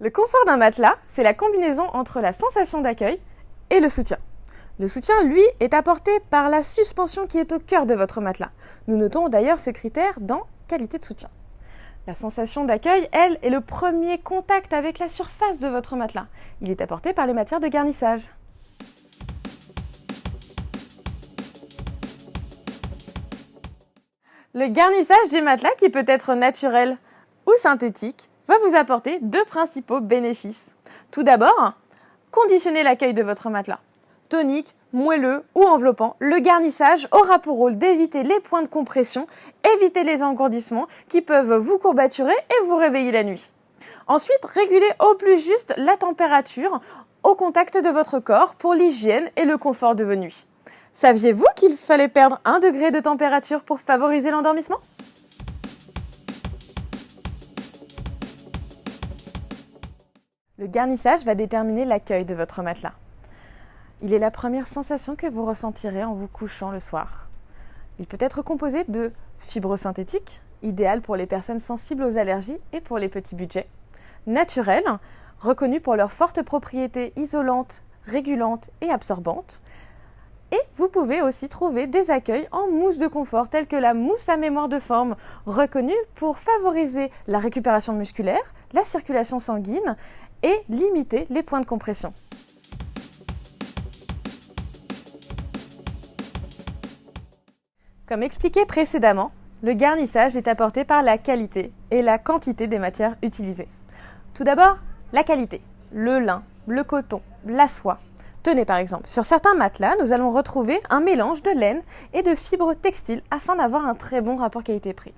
Le confort d'un matelas, c'est la combinaison entre la sensation d'accueil et le soutien. Le soutien, lui, est apporté par la suspension qui est au cœur de votre matelas. Nous notons d'ailleurs ce critère dans qualité de soutien. La sensation d'accueil, elle, est le premier contact avec la surface de votre matelas. Il est apporté par les matières de garnissage. Le garnissage du matelas, qui peut être naturel ou synthétique, va vous apporter deux principaux bénéfices. Tout d'abord, conditionner l'accueil de votre matelas. Tonique, moelleux ou enveloppant, le garnissage aura pour rôle d'éviter les points de compression, éviter les engourdissements qui peuvent vous courbaturer et vous réveiller la nuit. Ensuite, réguler au plus juste la température au contact de votre corps pour l'hygiène et le confort de vos nuits. Saviez-vous qu'il fallait perdre 1 degré de température pour favoriser l'endormissement ? Le garnissage va déterminer l'accueil de votre matelas. Il est la première sensation que vous ressentirez en vous couchant le soir. Il peut être composé de fibres synthétiques, idéales pour les personnes sensibles aux allergies et pour les petits budgets, naturelles, reconnues pour leurs fortes propriétés isolantes, régulantes et absorbantes. Et vous pouvez aussi trouver des accueils en mousse de confort telle que la mousse à mémoire de forme, reconnue pour favoriser la récupération musculaire, la circulation sanguine et limiter les points de compression. Comme expliqué précédemment, le garnissage est apporté par la qualité et la quantité des matières utilisées. Tout d'abord, la qualité. Le lin, le coton, la soie. Tenez par exemple, sur certains matelas, nous allons retrouver un mélange de laine et de fibres textiles afin d'avoir un très bon rapport qualité-prix.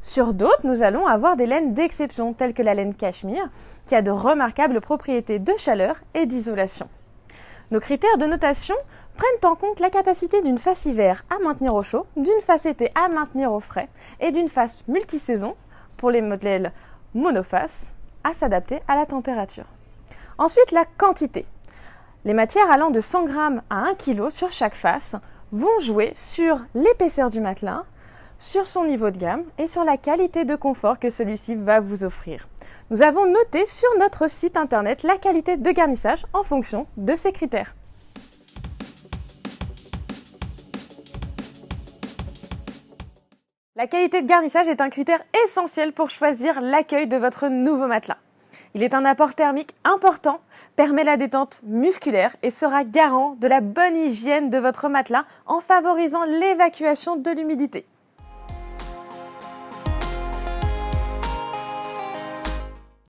Sur d'autres, nous allons avoir des laines d'exception, telles que la laine cachemire, qui a de remarquables propriétés de chaleur et d'isolation. Nos critères de notation prennent en compte la capacité d'une face hiver à maintenir au chaud, d'une face été à maintenir au frais et d'une face multisaison, pour les modèles monoface, à s'adapter à la température. Ensuite, la quantité. Les matières allant de 100 g à 1 kg sur chaque face vont jouer sur l'épaisseur du matelas, sur son niveau de gamme et sur la qualité de confort que celui-ci va vous offrir. Nous avons noté sur notre site internet la qualité de garnissage en fonction de ces critères. La qualité de garnissage est un critère essentiel pour choisir l'accueil de votre nouveau matelas. Il est un apport thermique important, permet la détente musculaire et sera garant de la bonne hygiène de votre matelas en favorisant l'évacuation de l'humidité.